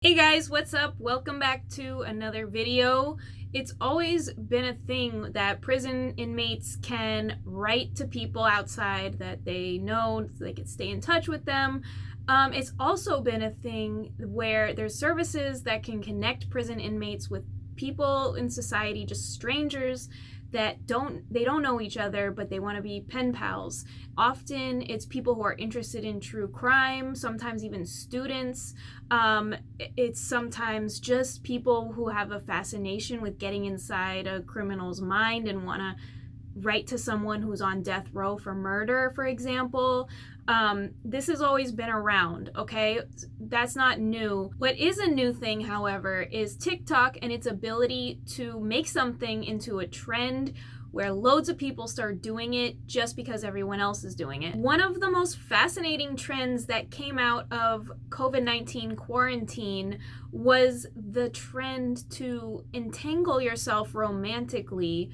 Hey guys, what's up? Welcome back to another video. It's always been a thing that prison inmates can write to people outside that they know so they can stay in touch with them. It's also been a thing where there's services that can connect prison inmates with people in society, just strangers that don't know each other, but they want to be pen pals. Often it's people who are interested in true crime, sometimes even students. It's sometimes just people who have a fascination with getting inside a criminal's mind and want to write to someone who's on death row for murder, for example. This has always been around, okay? That's not new. What is a new thing, however, is TikTok and its ability to make something into a trend where loads of people start doing it just because everyone else is doing it. One of the most fascinating trends that came out of COVID-19 quarantine was the trend to entangle yourself romantically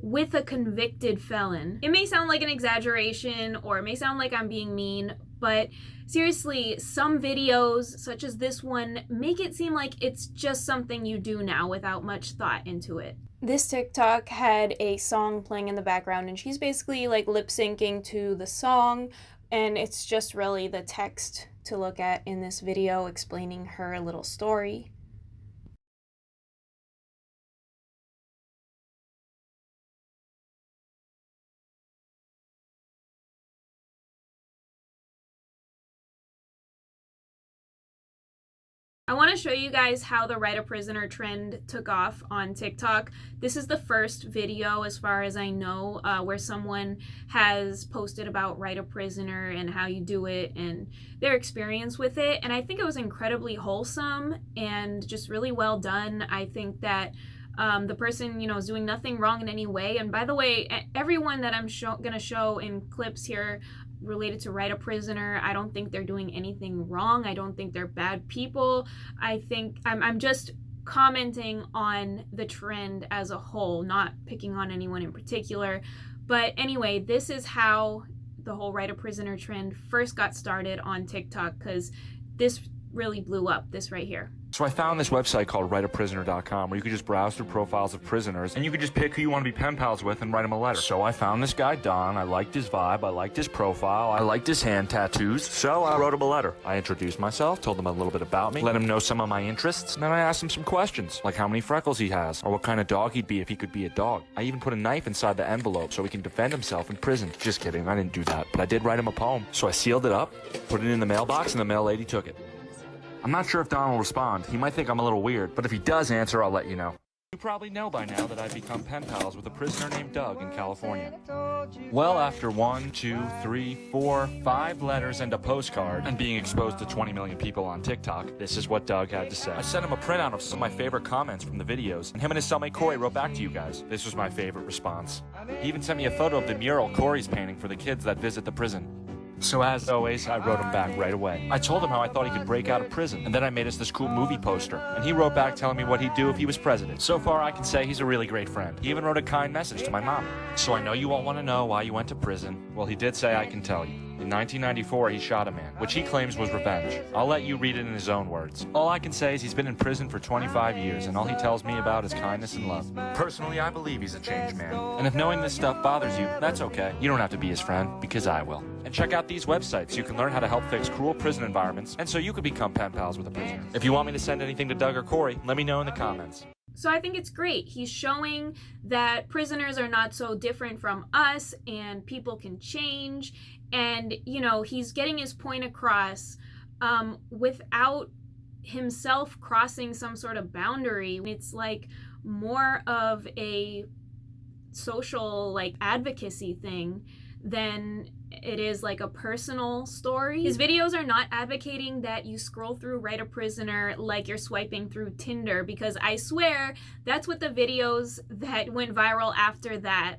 with a convicted felon. It may sound like an exaggeration or it may sound like I'm being mean, but seriously, some videos, such as this one, make it seem like it's just something you do now without much thought into it. This TikTok had a song playing in the background and she's basically like lip syncing to the song, and it's just really the text to look at in this video explaining her little story. I want to show you guys how the write a prisoner trend took off on TikTok. This is the first video, as far as I know, where someone has posted about write a prisoner and how you do it and their experience with it. And I think it was incredibly wholesome and just really well done. I think that the person, is doing nothing wrong in any way. And by the way, everyone that I'm going to show in clips here related to write a prisoner, I don't think they're doing anything wrong. I don't think they're bad people. I think I'm just commenting on the trend as a whole, not picking on anyone in particular. But anyway, this is how the whole write a prisoner trend first got started on TikTok, because this really blew up, this right here. So I found this website called writeaprisoner.com where you could just browse through profiles of prisoners and you could just pick who you want to be pen pals with and write him a letter. So I found this guy, Don. I liked his vibe. I liked his profile. I liked his hand tattoos. So I wrote him a letter. I introduced myself, told him a little bit about me, let him know some of my interests, and then I asked him some questions, like how many freckles he has, or what kind of dog he'd be if he could be a dog. I even put a knife inside the envelope so he can defend himself in prison. Just kidding, I didn't do that, but I did write him a poem. So I sealed it up, put it in the mailbox, and the mail lady took it. I'm not sure if Don will respond. He might think I'm a little weird, but if he does answer, I'll let you know. You probably know by now that I've become pen pals with a prisoner named Doug in California. Well, after 1, 2, 3, 4, 5 letters and a postcard, and being exposed to 20 million people on TikTok, this is what Doug had to say. I sent him a printout of some of my favorite comments from the videos, and him and his cellmate Corey wrote back to you guys. This was my favorite response. He even sent me a photo of the mural Corey's painting for the kids that visit the prison. So as always, I wrote him back right away. I told him how I thought he could break out of prison, and then I made us this cool movie poster. And he wrote back telling me what he'd do if he was president. So far, I can say he's a really great friend. He even wrote a kind message to my mom. So I know you all want to know why you went to prison. Well, he did say I can tell you. In 1994, he shot a man, which he claims was revenge. I'll let you read it in his own words. All I can say is he's been in prison for 25 years, and all he tells me about is kindness and love. Personally, I believe he's a changed man. And if knowing this stuff bothers you, that's okay. You don't have to be his friend, because I will. And check out these websites. You can learn how to help fix cruel prison environments, and so you could become pen pals with a prisoner. If you want me to send anything to Doug or Corey, let me know in the comments. So I think it's great. He's showing that prisoners are not so different from us and people can change. And, he's getting his point across without himself crossing some sort of boundary. It's like more of a social advocacy thing than it is like a personal story. His videos are not advocating that you scroll through write a prisoner like you're swiping through Tinder, because I swear that's what the videos that went viral after that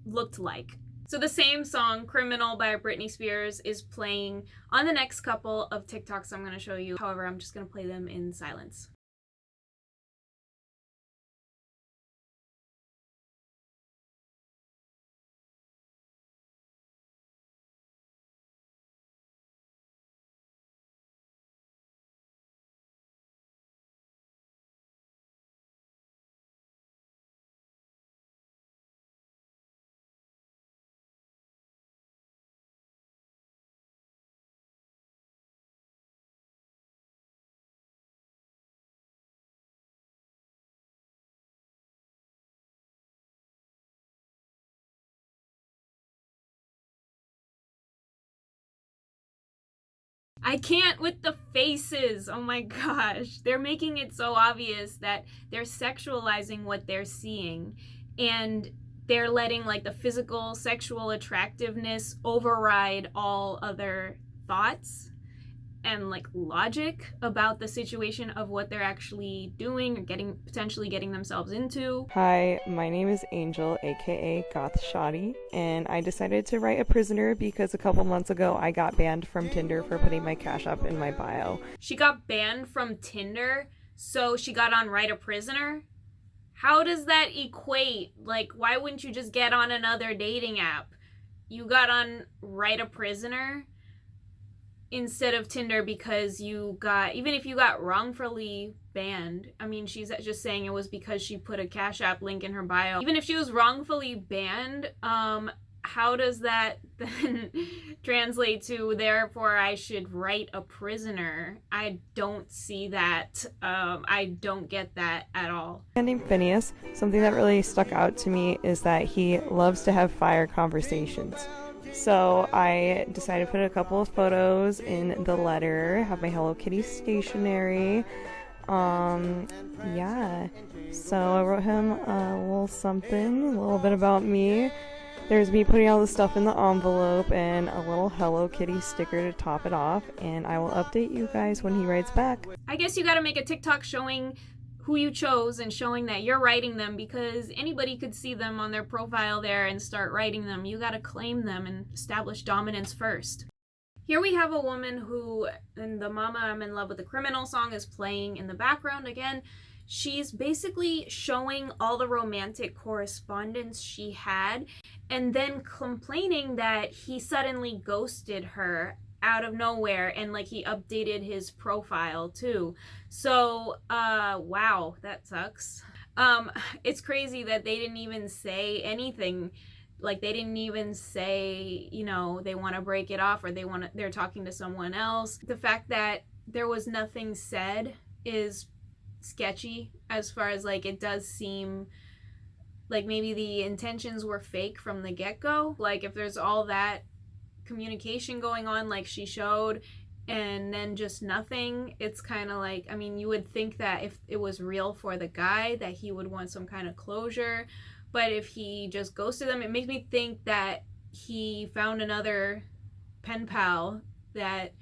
looked like. So the same song, Criminal by Britney Spears, is playing on the next couple of TikToks I'm going to show you. However, I'm just going to play them in silence. I can't with the faces. Oh my gosh. They're making it so obvious that they're sexualizing what they're seeing, and they're letting like the physical sexual attractiveness override all other thoughts and like logic about the situation of what they're actually doing or potentially getting themselves into. Hi, my name is Angel, aka Goth Shoddy, and I decided to write a prisoner because a couple months ago I got banned from Tinder for putting my Cash App in my bio. She got banned from Tinder, so she got on Write a Prisoner? How does that equate? Like, why wouldn't you just get on another dating app? You got on Write a Prisoner instead of Tinder because even if you got wrongfully banned, I mean, she's just saying it was because she put a Cash App link in her bio. Even if she was wrongfully banned, how does that then translate to therefore I should write a prisoner? I don't see that. I don't get that at all. My named Phineas. Something that really stuck out to me is that he loves to have fire conversations. So I decided to put a couple of photos in the letter, have my Hello Kitty stationery. Yeah. So I wrote him a little something, a little bit about me. There's me putting all the stuff in the envelope and a little Hello Kitty sticker to top it off, and I will update you guys when he writes back. I guess you gotta make a TikTok showing who you chose and showing that you're writing them, because anybody could see them on their profile there and start writing them. You gotta claim them and establish dominance first. Here we have a woman who, in the Mama I'm in Love with a Criminal song, is playing in the background again. She's basically showing all the romantic correspondence she had and then complaining that he suddenly ghosted her out of nowhere, and like he updated his profile too. So wow, that sucks. It's crazy that they didn't even say anything. Like, they didn't even say, you know, they want to break it off or they're talking to someone else. The fact that there was nothing said is sketchy, as far as like it does seem like maybe the intentions were fake from the get-go. Like, if there's all that communication going on like she showed and then just nothing, it's kind of like, I mean, you would think that if it was real for the guy that he would want some kind of closure, but if he just ghosted them, it makes me think that he found another pen pal that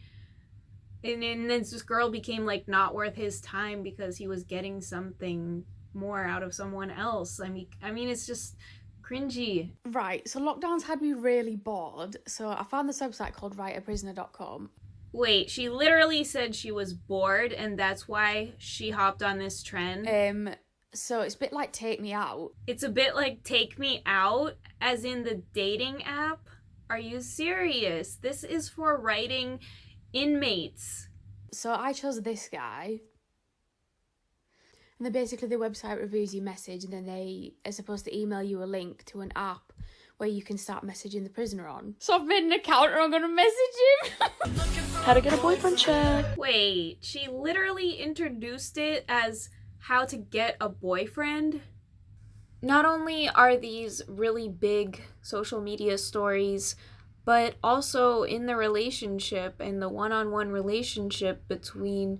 and then this girl became like not worth his time because he was getting something more out of someone else. I mean it's just cringy. Right, so lockdown's had me really bored, so I found this website called writeaprisoner.com. Wait, she literally said she was bored and that's why she hopped on this trend? So it's a bit like Take Me Out. It's a bit like Take Me Out, as in the dating app? Are you serious? This is for writing inmates. So I chose this guy. And then basically the website reviews your message, and then they are supposed to email you a link to an app where you can start messaging the prisoner on. So I've made an account and I'm going to message him. How to get a boyfriend check. Wait, she literally introduced it as how to get a boyfriend? Not only are these really big social media stories, but also in the relationship and the one-on-one relationship between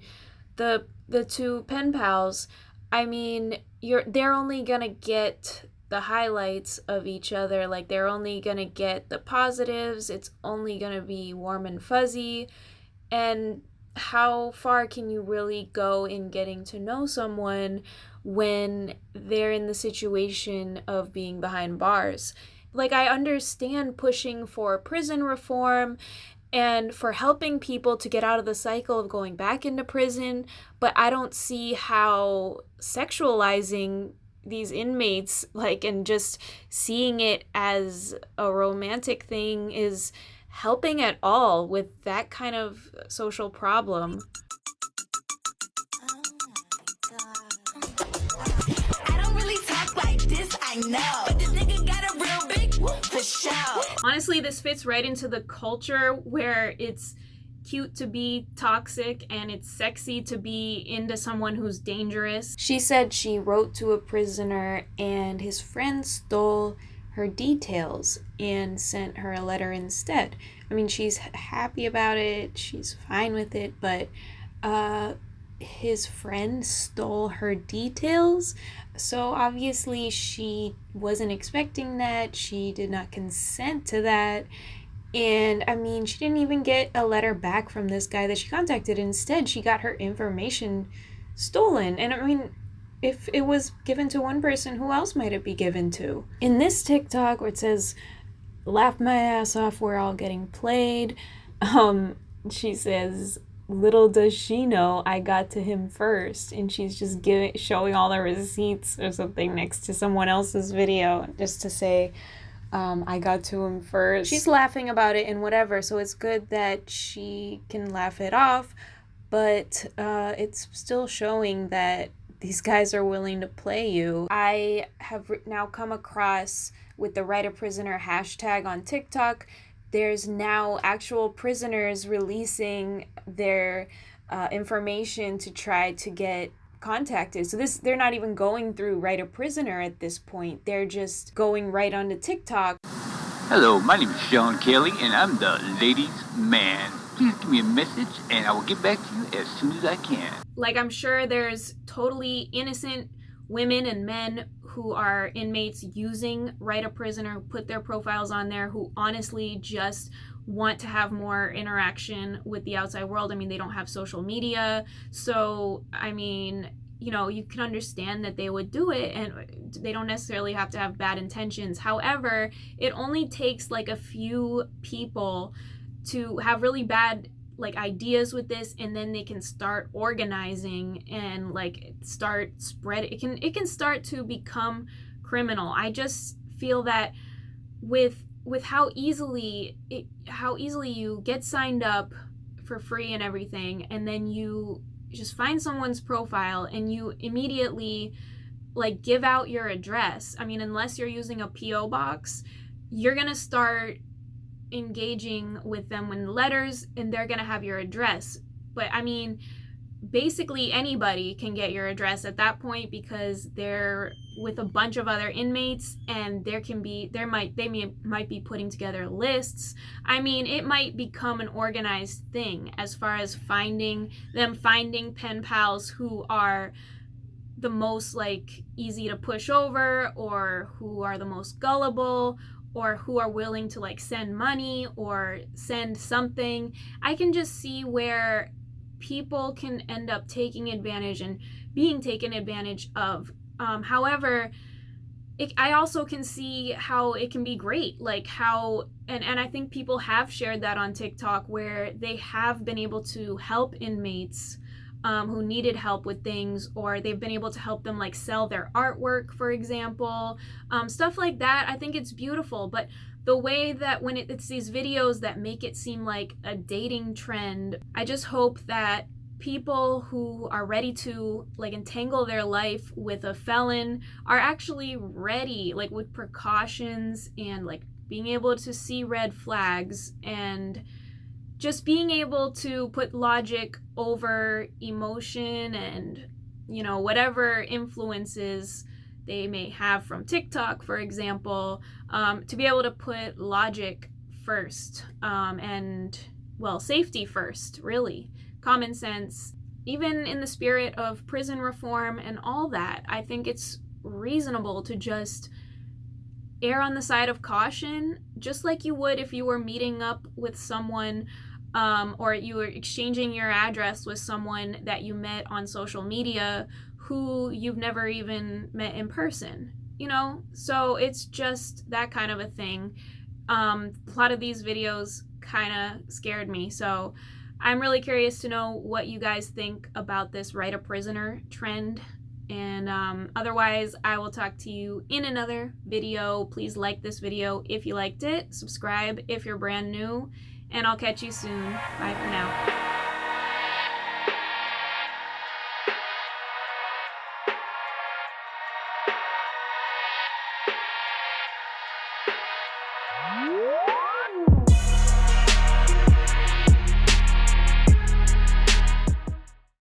the two pen pals. I mean, they're only gonna get the highlights of each other. Like, they're only gonna get the positives. It's only gonna be warm and fuzzy. And how far can you really go in getting to know someone when they're in the situation of being behind bars? Like, I understand pushing for prison reform and for helping people to get out of the cycle of going back into prison, but I don't see how sexualizing these inmates, like, and just seeing it as a romantic thing is helping at all with that kind of social problem. I don't really talk like this, I know, but this nigga got a real big whoop for sure. Honestly, this fits right into the culture where it's cute to be toxic and it's sexy to be into someone who's dangerous. She said she wrote to a prisoner and his friend stole her details and sent her a letter instead. I mean, she's happy about it, she's fine with it, but his friend stole her details. So obviously she wasn't expecting that. She did not consent to that. And I mean, she didn't even get a letter back from this guy that she contacted. Instead, she got her information stolen. And I mean, if it was given to one person, who else might it be given to? In this TikTok where it says, "Laugh my ass off, we're all getting played," she says, "Little does she know I got to him first," and she's just showing all the receipts or something next to someone else's video just to say, I got to him first. She's laughing about it and whatever, so it's good that she can laugh it off, but it's still showing that these guys are willing to play you. I have now come across, with the Write a Prisoner hashtag on TikTok, there's now actual prisoners releasing their information to try to get contacted. So they're not even going through Write a Prisoner at this point. They're just going right onto TikTok. Hello, my name is Sean Kelly, and I'm the ladies' man. Please give me a message, and I will get back to you as soon as I can. Like, I'm sure there's totally innocent women and men who are inmates using Write a Prisoner, put their profiles on there, who honestly just want to have more interaction with the outside world. I mean, they don't have social media, so I mean, you know, you can understand that they would do it, and they don't necessarily have to have bad intentions. However, it only takes like a few people to have really bad like ideas with this, and then they can start organizing and like start spread. It can start to become criminal. I just feel that with how easily you get signed up for free and everything, and then you just find someone's profile and you immediately like give out your address. I mean, unless you're using a PO box, you're gonna start engaging with them in letters and they're gonna have your address. But I mean, basically anybody can get your address at that point, because they're with a bunch of other inmates, and they might be putting together lists. I mean, it might become an organized thing as far as finding pen pals who are the most like easy to push over, or who are the most gullible, or who are willing to like send money or send something. I can just see where people can end up taking advantage and being taken advantage of. However, I also can see how it can be great, like how, and I think people have shared that on TikTok, where they have been able to help inmates who needed help with things, or they've been able to help them like sell their artwork, for example, stuff like that. I think it's beautiful, but the way that when it's these videos that make it seem like a dating trend, I just hope that people who are ready to like entangle their life with a felon are actually ready, like with precautions and like being able to see red flags and just being able to put logic over emotion and, you know, whatever influences they may have from TikTok, for example, to be able to put logic first, and, well, safety first, really. Common sense, even in the spirit of prison reform and all that. I think it's reasonable to just err on the side of caution, just like you would if you were meeting up with someone, or you were exchanging your address with someone that you met on social media who you've never even met in person, you know? So it's just that kind of a thing. A lot of these videos kind of scared me, so I'm really curious to know what you guys think about this Write a Prisoner trend. And otherwise, I will talk to you in another video. Please like this video if you liked it. Subscribe if you're brand new. And I'll catch you soon. Bye for now.